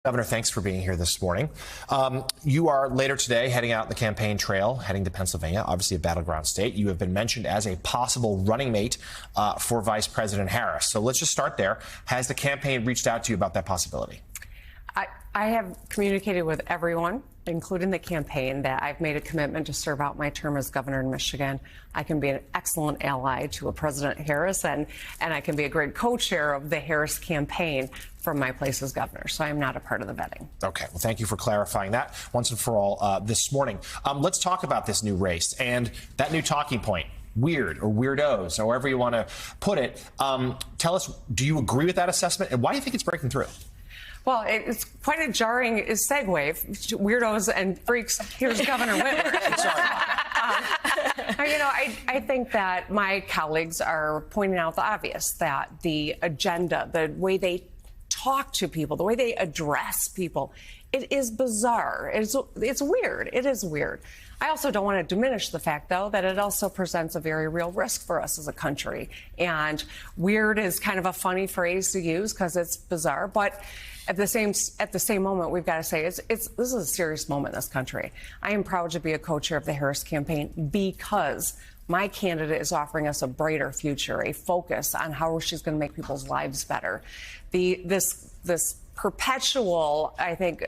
Governor, thanks for being here this morning. You are later today heading out the campaign trail, heading to Pennsylvania, obviously a battleground state. You have been mentioned as a possible running mate for Vice President Harris. So let's just start there. Has the campaign reached out to you about that possibility? I have communicated with everyone, including the campaign, that I've made a commitment to serve out my term as governor in Michigan. I can be an excellent ally to a President Harris, and I can be a great co-chair of the Harris campaign from my place as governor. So I am not a part of the vetting. Okay. Well, thank you for clarifying that once and for all this morning. Let's talk about this new race and that new talking point. Weird or weirdos, or however you want to put it. Tell us, do you agree with that assessment, and why do you think it's breaking through? Well, it's quite a jarring segue. Weirdos and freaks. Here's Governor Whitmer. Sorry. I think that my colleagues are pointing out the obvious, that the agenda, the way they talk to people, the way they address people, it is bizarre. It's weird. It is weird. I also don't want to diminish the fact, though, that it also presents a very real risk for us as a country. And weird is kind of a funny phrase to use because it's bizarre. But at the same moment, we've got to say this is a serious moment in this country. I am proud to be a co-chair of the Harris campaign because my candidate is offering us a brighter future, a focus on how she's going to make people's lives better. This perpetual, I think,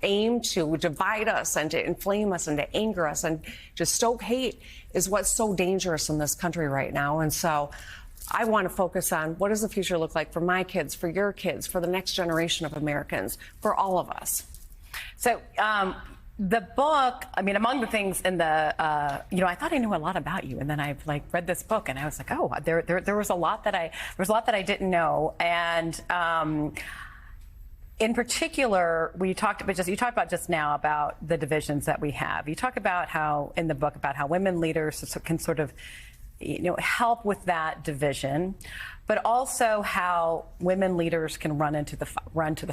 aim to divide us and to inflame us and to anger us and to stoke hate is what's so dangerous in this country right now. And so I want to focus on what does the future look like for my kids, for your kids, for the next generation of Americans, for all of us. So the book, I mean, among the things in the, I thought I knew a lot about you, and then I've read this book, and I was like, oh, there was a lot that I didn't know, and in particular, you talked about just now about the divisions that we have. You talk about how in the book about how women leaders can sort of, help with that division, but also how women leaders can run to the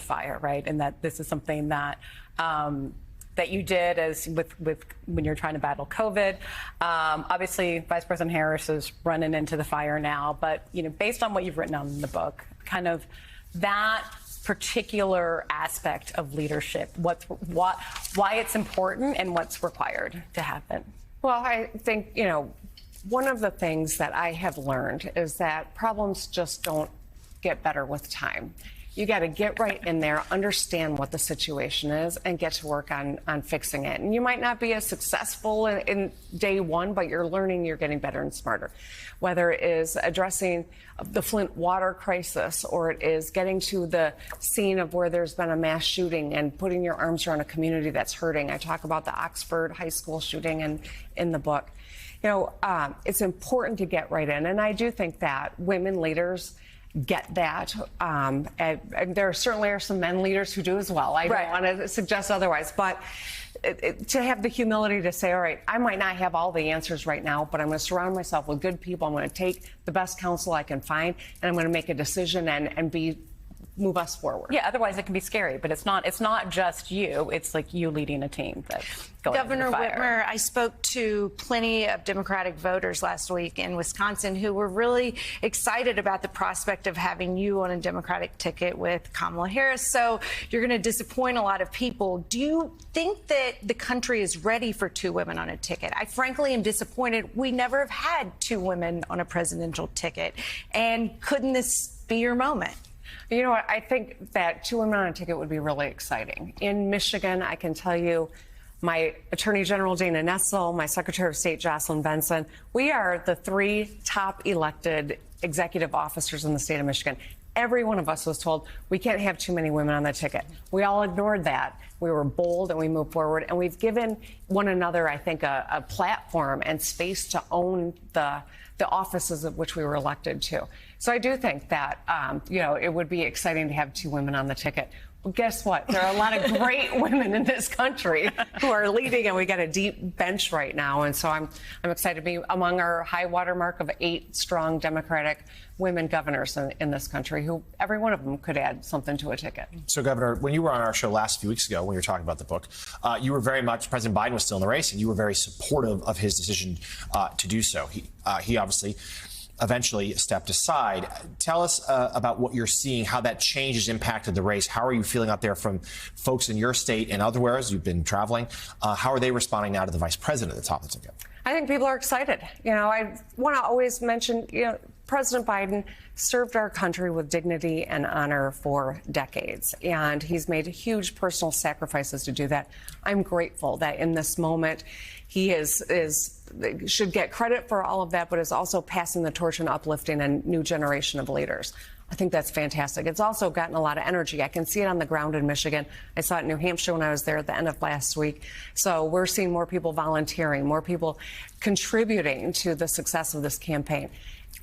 fire, right? And that this is something that that you did with when you're trying to battle COVID. Obviously, Vice President Harris is running into the fire now, but based on what you've written on in the book, kind of that particular aspect of leadership, why it's important and what's required to happen. Well, I think, one of the things that I have learned is that problems just don't get better with time. You got to get right in there, understand what the situation is, and get to work on fixing it. And you might not be as successful in day one, but you're learning, you're getting better and smarter. Whether it is addressing the Flint water crisis, or it is getting to the scene of where there's been a mass shooting and putting your arms around a community that's hurting. I talk about the Oxford High School shooting in the book. It's important to get right in. And I do think that women leaders get that. And there certainly are some men leaders who do as well. I don't want to suggest otherwise. But to have the humility to say, all right, I might not have all the answers right now, but I'm going to surround myself with good people. I'm going to take the best counsel I can find, and I'm going to make a decision and move us forward. Yeah, otherwise it can be scary, but it's not just you. It's like you leading a team that's going Governor to the fire. Whitmer, I spoke to plenty of Democratic voters last week in Wisconsin who were really excited about the prospect of having you on a Democratic ticket with Kamala Harris. So you're going to disappoint a lot of people. Do you think that the country is ready for two women on a ticket? I frankly am disappointed. We never have had two women on a presidential ticket. And couldn't this be your moment? You know what? I think that two women on a ticket would be really exciting. In Michigan, I can tell you, my Attorney General Dana Nessel, my Secretary of State Jocelyn Benson, we are the three top elected executive officers in the state of Michigan. Every one of us was told we can't have too many women on the ticket. We all ignored that. We were bold and we moved forward, and we've given one another, I think, a platform and space to own the offices of which we were elected to. So I do think that, it would be exciting to have two women on the ticket. Well, guess what? There are a lot of great women in this country who are leading, and we got a deep bench right now. And so I'm excited to be among our high water mark of 8 strong Democratic women governors in this country, who every one of them could add something to a ticket. So, Governor, when you were on our show last few weeks ago, when you were talking about the book, you were very much, President Biden was still in the race, and you were very supportive of his decision to do so. He obviously eventually stepped aside. Tell us about what you're seeing, how that change has impacted the race. How are you feeling out there from folks in your state and otherwhere as you've been traveling? How are they responding now to the vice president at the top of the ticket? I think people are excited. I want to always mention, President Biden served our country with dignity and honor for decades, and he's made huge personal sacrifices to do that. I'm grateful that in this moment he should get credit for all of that, but is also passing the torch and uplifting a new generation of leaders. I think that's fantastic. It's also gotten a lot of energy. I can see it on the ground in Michigan. I saw it in New Hampshire when I was there at the end of last week. So we're seeing more people volunteering, more people contributing to the success of this campaign.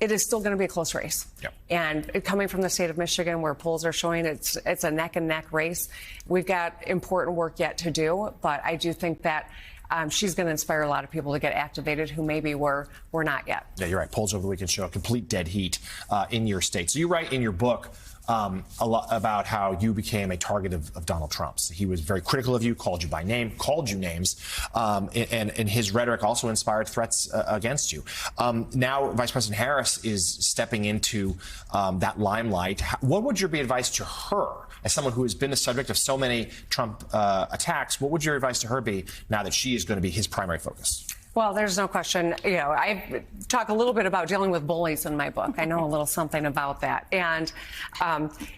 It is still going to be a close race. Yep. And coming from the state of Michigan, where polls are showing it's a neck and neck race, we've got important work yet to do. But I do think that she's going to inspire a lot of people to get activated who maybe were not yet. Yeah, you're right. Polls over the weekend show a complete dead heat in your state. So you write in your book a lot about how you became a target of Donald Trump's. He was very critical of you, called you by name, called you names, and his rhetoric also inspired threats against you. Now, Vice President Harris is stepping into that limelight. What would your advice to her, as someone who has been the subject of so many Trump attacks? What would your advice to her be now that she is going to be his primary focus? Well, there's no question. I talk a little bit about dealing with bullies in my book. I know a little something about that. And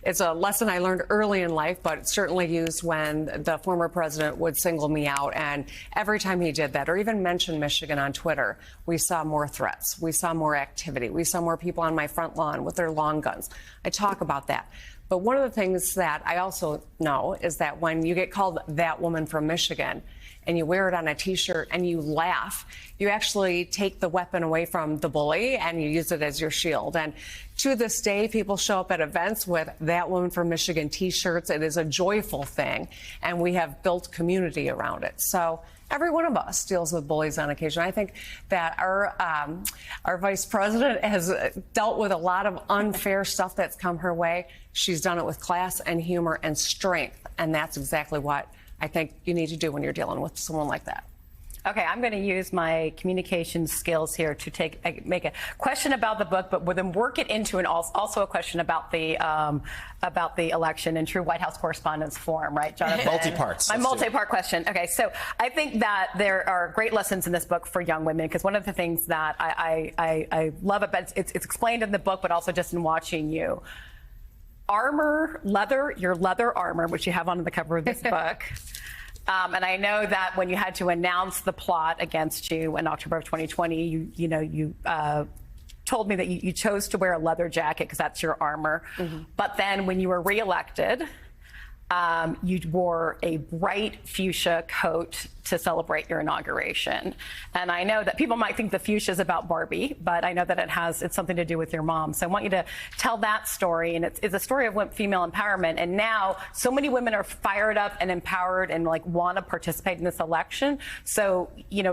it's a lesson I learned early in life, but certainly used when the former president would single me out. And every time he did that, or even mentioned Michigan on Twitter, we saw more threats. We saw more activity. We saw more people on my front lawn with their long guns. I talk about that. But one of the things that I also know is that when you get called that woman from Michigan, and you wear it on a T-shirt and you laugh, you actually take the weapon away from the bully and you use it as your shield. And to this day, people show up at events with that woman from Michigan T-shirts. It is a joyful thing, and we have built community around it. So every one of us deals with bullies on occasion. I think that our vice president has dealt with a lot of unfair stuff that's come her way. She's done it with class and humor and strength, and that's exactly what I think you need to do when you're dealing with someone like that. Okay, I'm going to use my communication skills here to make a question about the book, but then work it into also a question about the election in true White House Correspondents' Forum, right, Jonathan? Multi-parts. My multi-part question. Okay, so I think that there are great lessons in this book for young women, because one of the things that I love about it's explained in the book, but also just in watching you. Armor, leather, your leather armor, which you have on the cover of this book. And I know that when you had to announce the plot against you in October of 2020, you told me that you chose to wear a leather jacket because that's your armor. Mm-hmm. But then when you were reelected, you wore a bright fuchsia coat to celebrate your inauguration. And I know that people might think the fuchsia is about Barbie, but I know that it's something to do with your mom. So I want you to tell that story. And it's a story of female empowerment. And now so many women are fired up and empowered and want to participate in this election. So,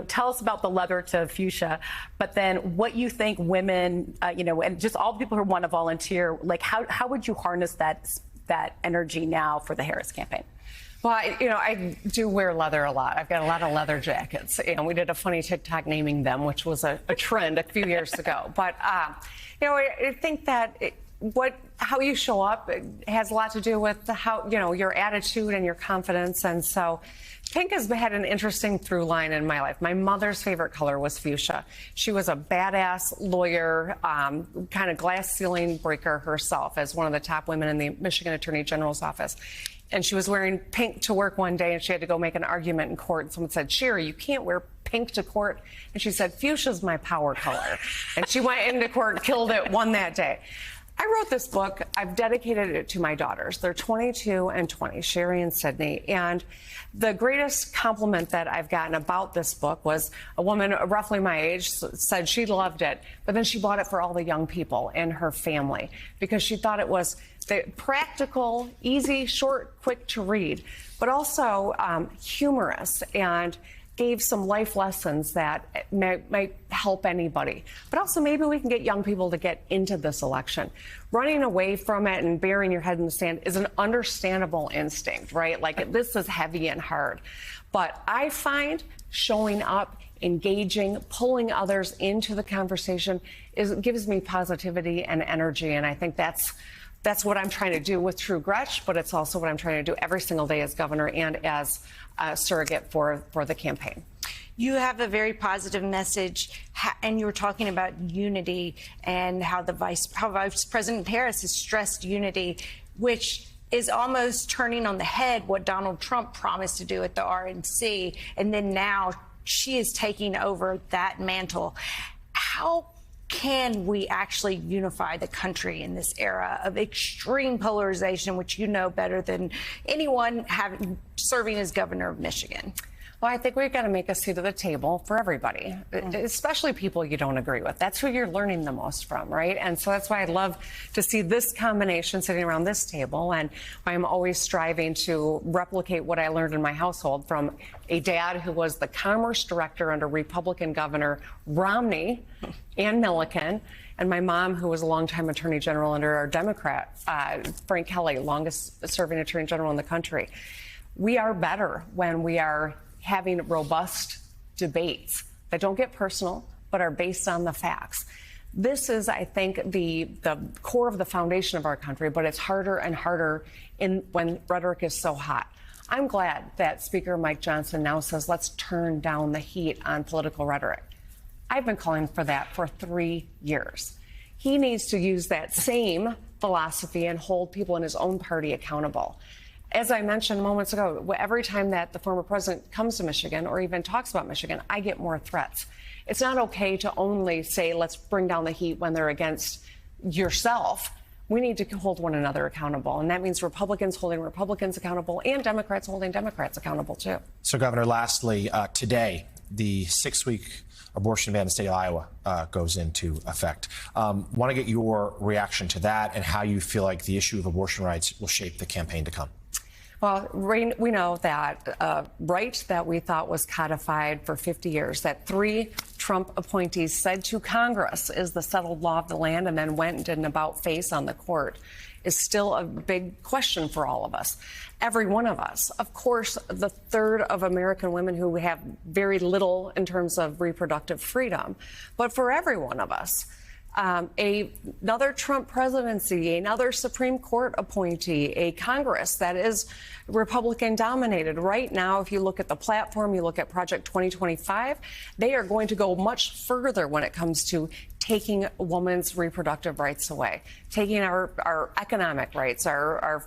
tell us about the leather to fuchsia, but then what you think women, and just all the people who want to volunteer, how would you harness that energy now for the Harris campaign? Well, I do wear leather a lot. I've got a lot of leather jackets, and we did a funny TikTok naming them, which was a trend a few years ago. But, I think that how you show up has a lot to do with how, your attitude and your confidence. And so pink has had an interesting through line in my life. My mother's favorite color was fuchsia. She was a badass lawyer, kind of glass ceiling breaker herself as one of the top women in the Michigan Attorney General's office. And she was wearing pink to work one day, and she had to go make an argument in court. And someone said, "Sherry, you can't wear pink to court." And she said, "Fuchsia's my power color." And she went into court, killed it, won that day. I wrote this book. I've dedicated it to my daughters. They're 22 and 20, Sherry and Sydney. And the greatest compliment that I've gotten about this book was a woman roughly my age said she loved it, but then she bought it for all the young people in her family because she thought it was practical, easy, short, quick to read, but also humorous and gave some life lessons that might help anybody. But also maybe we can get young people to get into this election. Running away from it and burying your head in the sand is an understandable instinct, right? This is heavy and hard. But I find showing up engaging, pulling others into the conversation gives me positivity and energy. And I think that's what I'm trying to do with True Gretch, but it's also what I'm trying to do every single day as governor and as a surrogate for the campaign. You have a very positive message, and you were talking about unity and how Vice President Harris has stressed unity, which is almost turning on the head what Donald Trump promised to do at the RNC, and then now she is taking over that mantle. How can we actually unify the country in this era of extreme polarization, which you know better than anyone serving as governor of Michigan? Well, I think we've got to make a seat at the table for everybody, especially people you don't agree with. That's who you're learning the most from, right? And so that's why I love to see this combination sitting around this table, and why I'm always striving to replicate what I learned in my household from a dad who was the commerce director under Republican Governor Romney and Milliken, and my mom, who was a longtime attorney general under our Democrat, Frank Kelly, longest serving attorney general in the country. We are better when we are having robust debates that don't get personal, but are based on the facts. This is, I think, the core of the foundation of our country, but it's harder and harder when rhetoric is so hot. I'm glad that Speaker Mike Johnson now says, let's turn down the heat on political rhetoric. I've been calling for that for 3 years. He needs to use that same philosophy and hold people in his own party accountable. As I mentioned moments ago, every time that the former president comes to Michigan or even talks about Michigan, I get more threats. It's not okay to only say, let's bring down the heat when they're against yourself. We need to hold one another accountable. And that means Republicans holding Republicans accountable and Democrats holding Democrats accountable, too. So, Governor, lastly, today, the 6-week abortion ban in the state of Iowa goes into effect. Want to get your reaction to that and how you feel like the issue of abortion rights will shape the campaign to come. Well, we know that a right that we thought was codified for 50 years, that 3 Trump appointees said to Congress is the settled law of the land and then went and did an about-face on the court, is still a big question for all of us. Every one of us. Of course, the third of American women who have very little in terms of reproductive freedom. But for every one of us, another Trump presidency, another Supreme Court appointee, a Congress that is Republican dominated. Right now, if you look at the platform, you look at Project 2025, they are going to go much further when it comes to taking a woman's reproductive rights away, taking our economic rights, our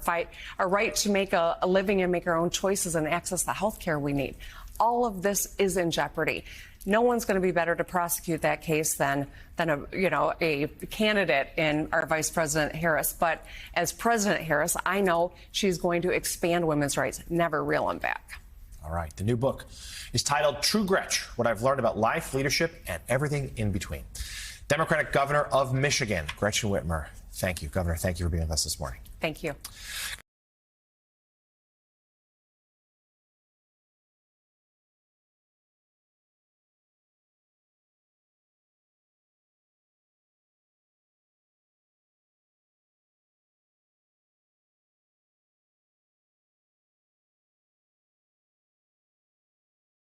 right to make a living and make our own choices and access the health care we need. All of this is in jeopardy. No one's going to be better to prosecute that case than a candidate in our Vice President Harris. But as President Harris, I know she's going to expand women's rights, never reel them back. All right. The new book is titled True Gretch, What I've Learned About Life, Leadership, and Everything in Between. Democratic Governor of Michigan, Gretchen Whitmer. Thank you, Governor. Thank you for being with us this morning. Thank you.